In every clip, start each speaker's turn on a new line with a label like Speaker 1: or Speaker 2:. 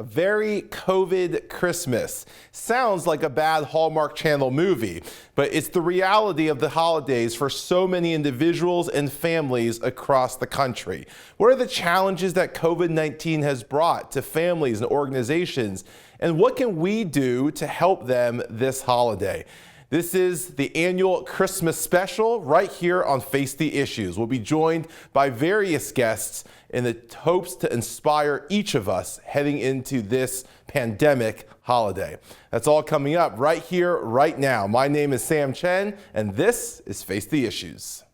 Speaker 1: A very COVID Christmas. Sounds like a bad Hallmark Channel movie, but it's the reality of the holidays for so many individuals and families across the country. What are the challenges that COVID-19 has brought to families and organizations, and what can we do to help them this holiday? This is the annual Christmas special right here on Face the Issues. We'll be joined by various guests in the hopes to inspire each of us heading into this pandemic holiday. That's all coming up right here, right now. My name is Sam Chen, and this is Face the Issues.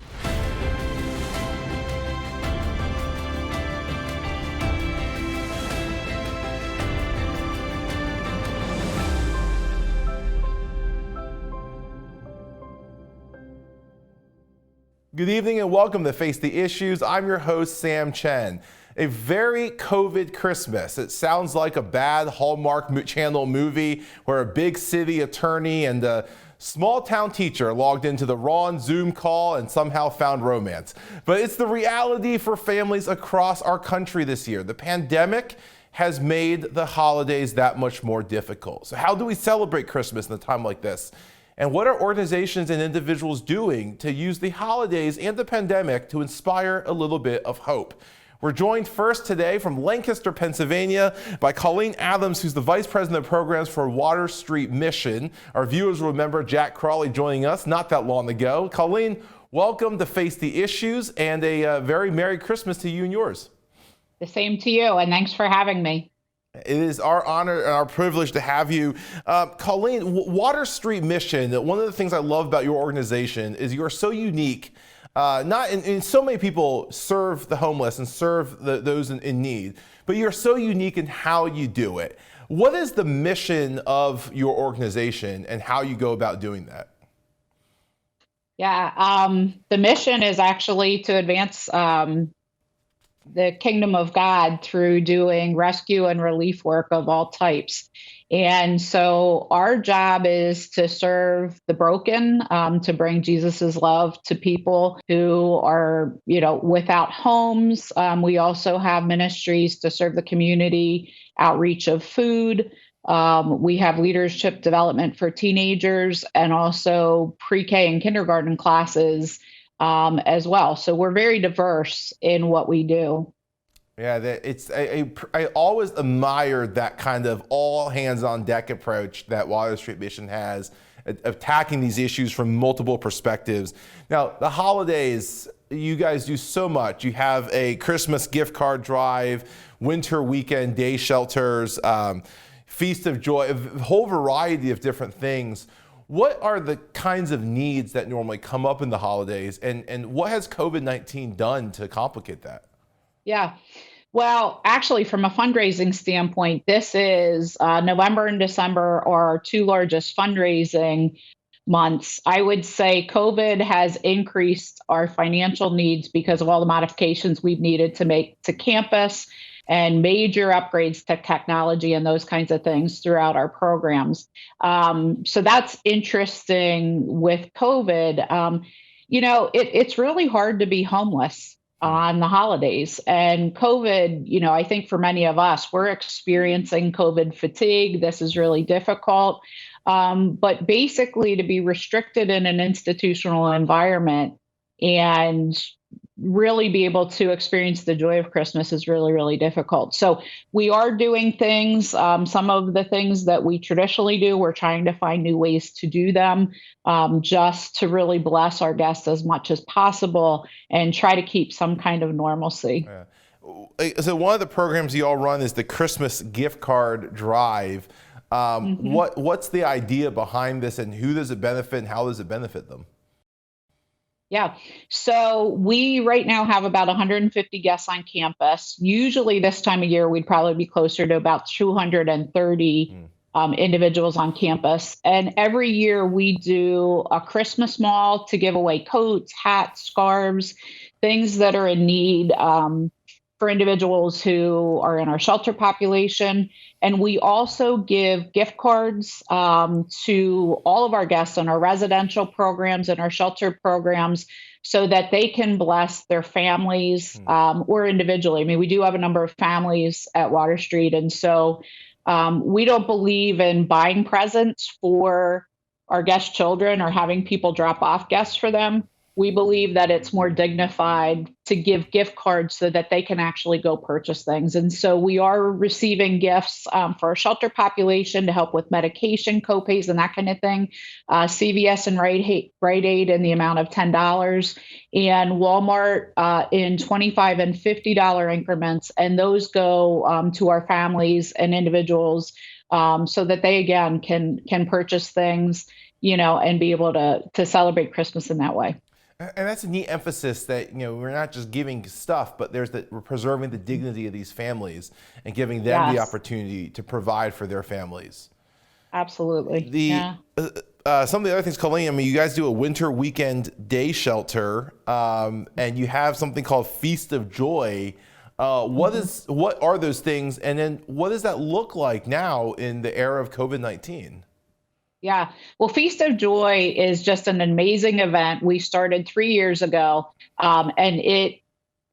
Speaker 1: Good evening and welcome to Face the Issues. I'm your host, Sam Chen. A very COVID Christmas. It sounds like a bad Hallmark Channel movie where a big city attorney and a small town teacher logged into the wrong Zoom call and somehow found romance. But it's the reality for families across our country this year. The pandemic has made the holidays that much more difficult. So how do we celebrate Christmas in a time like this? And what are organizations and individuals doing to use the holidays and the pandemic to inspire a little bit of hope? We're joined first today from Lancaster, Pennsylvania by Colleen Adams, who's the Vice President of Programs for Water Street Mission. Our viewers will remember Jack Crawley joining us not that long ago. Colleen, welcome to Face the Issues and a very Merry Christmas to you and yours.
Speaker 2: The same to you, and thanks for having me.
Speaker 1: It is our honor and our privilege to have you. Colleen, Water Street Mission, one of the things I love about your organization is you're so unique. So many people serve the homeless and serve those in need, but you're so unique in how you do it. What is the mission of your organization and how you go about doing that?
Speaker 2: Yeah, the mission is actually to advance the kingdom of God through doing rescue and relief work of all types. And so our job is to serve the broken, to bring Jesus's love to people who are, without homes. We also have ministries to serve the community, outreach of food. We have leadership development for teenagers and also pre-K and kindergarten classes as well. So we're very diverse in what we do.
Speaker 1: Yeah, I always admired that kind of all hands on deck approach that Water Street Mission has, attacking these issues from multiple perspectives. Now, the holidays, you guys do so much. You have a Christmas gift card drive, winter weekend day shelters, Feast of Joy, a whole variety of different things. What are the kinds of needs that normally come up in the holidays, and what has COVID-19 done to complicate that?
Speaker 2: Yeah. Well, actually, from a fundraising standpoint, this is November and December are our two largest fundraising months. I would say COVID has increased our financial needs because of all the modifications we've needed to make to campus and major upgrades to technology and those kinds of things throughout our programs. So that's interesting with COVID. It's really hard to be homeless on the holidays. And COVID, I think for many of us, we're experiencing COVID fatigue. This is really difficult. But basically to be restricted in an institutional environment and really be able to experience the joy of Christmas is really, really difficult. So we are doing things, some of the things that we traditionally do, we're trying to find new ways to do them, just to really bless our guests as much as possible and try to keep some kind of normalcy.
Speaker 1: Yeah. So one of the programs you all run is the Christmas gift card drive. What's the idea behind this, and who does it benefit, and how does it benefit them?
Speaker 2: Yeah. So we right now have about 150 guests on campus. Usually this time of year, we'd probably be closer to about 230 individuals on campus. And every year we do a Christmas mall to give away coats, hats, scarves, things that are in need. for individuals who are in our shelter population. And we also give gift cards to all of our guests in our residential programs and our shelter programs so that they can bless their families or individually. I mean, we do have a number of families at Water Street. And so we don't believe in buying presents for our guest children or having people drop off guests for them. We believe that it's more dignified to give gift cards so that they can actually go purchase things. And so we are receiving gifts for our shelter population to help with medication copays and that kind of thing. CVS and Rite Aid in the amount of $10, and Walmart in $25 and $50 increments. And those go to our families and individuals so that they, again, can purchase things, and be able to celebrate Christmas in that way.
Speaker 1: And that's a neat emphasis that, we're not just giving stuff, but we're preserving the dignity of these families and giving them the opportunity to provide for their families.
Speaker 2: Absolutely.
Speaker 1: Some of the other things, Colleen, I mean, you guys do a winter weekend day shelter, and you have something called Feast of Joy. What are those things? And then what does that look like now in the era of COVID-19?
Speaker 2: Yeah. Well, Feast of Joy is just an amazing event. We started 3 years ago, and it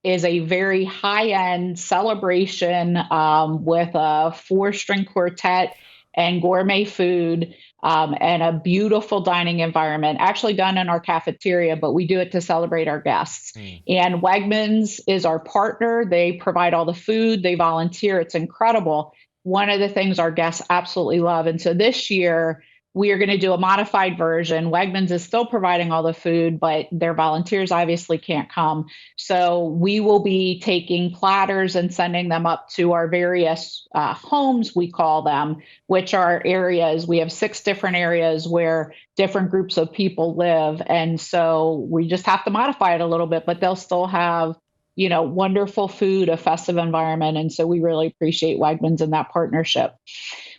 Speaker 2: is a very high-end celebration with a 4-string quartet and gourmet food and a beautiful dining environment, actually done in our cafeteria, but we do it to celebrate our guests. And Wegmans is our partner. They provide all the food. They volunteer. It's incredible. One of the things our guests absolutely love. And so this year, we are going to do a modified version. Wegmans is still providing all the food, but their volunteers obviously can't come. So we will be taking platters and sending them up to our various homes, we call them, which are areas. We have 6 different areas where different groups of people live. And so we just have to modify it a little bit, but they'll still have wonderful food, a festive environment. And so we really appreciate Wegmans and that partnership.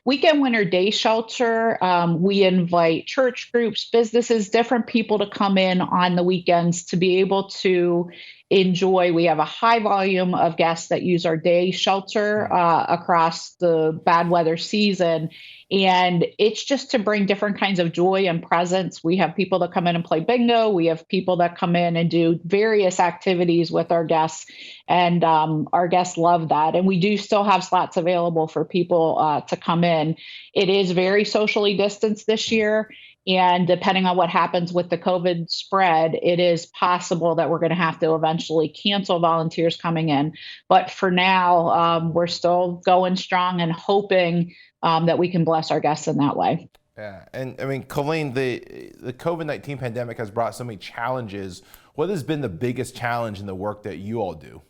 Speaker 2: Weekend Winter Day Shelter, we invite church groups, businesses, different people to come in on the weekends to be able to enjoy. We have a high volume of guests that use our day shelter across the bad weather season. And it's just to bring different kinds of joy and presence. We have people that come in and play bingo. We have people that come in and do various activities with our guests. And our guests love that. And we do still have slots available for people to come in. It is very socially distanced this year. And depending on what happens with the COVID spread, it is possible that we're going to have to eventually cancel volunteers coming in. But for now, we're still going strong and hoping that we can bless our guests in that way.
Speaker 1: Yeah. And I mean, Colleen, the COVID-19 pandemic has brought so many challenges. What has been the biggest challenge in the work that you all do?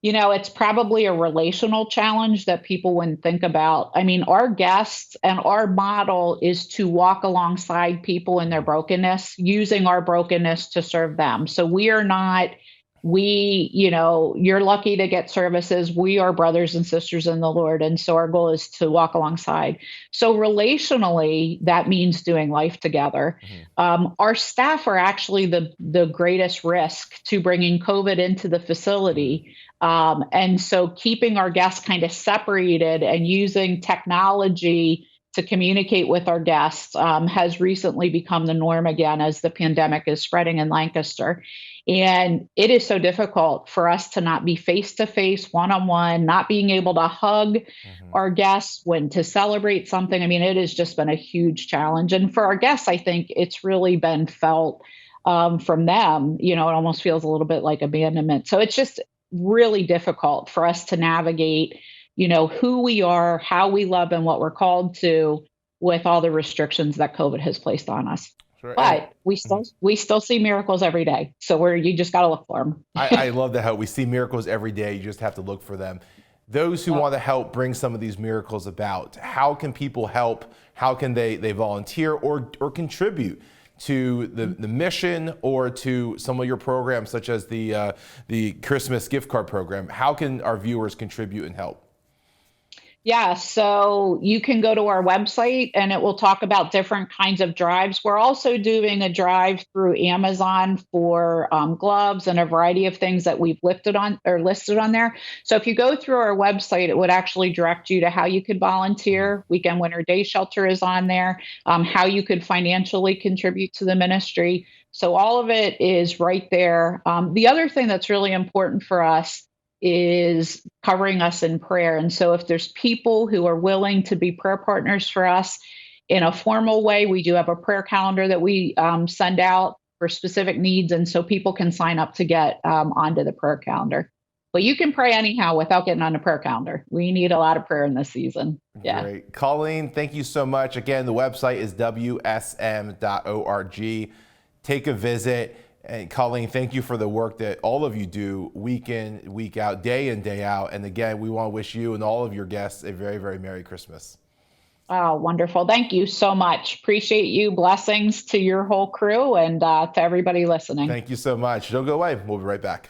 Speaker 2: It's probably a relational challenge that people wouldn't think about. I mean, our guests and our model is to walk alongside people in their brokenness, using our brokenness to serve them. So we are not, you're lucky to get services. We are brothers and sisters in the Lord. And so our goal is to walk alongside. So relationally, that means doing life together. Our staff are actually the greatest risk to bringing COVID into the facility. And so keeping our guests kind of separated and using technology to communicate with our guests has recently become the norm again as the pandemic is spreading in Lancaster. And it is so difficult for us to not be face-to-face, one-on-one, not being able to hug our guests when to celebrate something. I mean, it has just been a huge challenge. And for our guests, I think it's really been felt from them. It almost feels a little bit like abandonment. So it's just really difficult for us to navigate, who we are, how we love, and what we're called to with all the restrictions that COVID has placed on us. Sure. But we still see miracles every day. So you just got to look for them.
Speaker 1: I love that, how we see miracles every day. You just have to look for them. Those who want to help bring some of these miracles about, how can people help? How can they volunteer or contribute to the mission or to some of your programs, such as the Christmas gift card program? How can our viewers contribute and help?
Speaker 2: Yeah, so you can go to our website and it will talk about different kinds of drives. We're also doing a drive through Amazon for gloves and a variety of things that we've lifted on or listed on there. So if you go through our website, it would actually direct you to how you could
Speaker 1: Mhm.
Speaker 2: volunteer. Weekend Winter Day Shelter is on there, how you could financially contribute to the ministry. So all of it is right there. The other thing that's really important for us is covering us in prayer. And so, if there's people who are willing to be prayer partners for us in a formal way, we do have a prayer calendar that we send out for specific needs. And so, people can sign up to get onto the prayer calendar. But you can pray anyhow without getting on the prayer calendar. We need a lot of prayer in this season. Yeah.
Speaker 1: Great. Colleen, thank you so much. Again, the website is wsm.org. Take a visit. And Colleen, thank you for the work that all of you do week in, week out, day in, day out. And again, we want to wish you and all of your guests a very, very Merry Christmas.
Speaker 2: Oh, wonderful. Thank you so much. Appreciate you. Blessings to your whole crew and to everybody listening.
Speaker 1: Thank you so much. Don't go away. We'll be right back.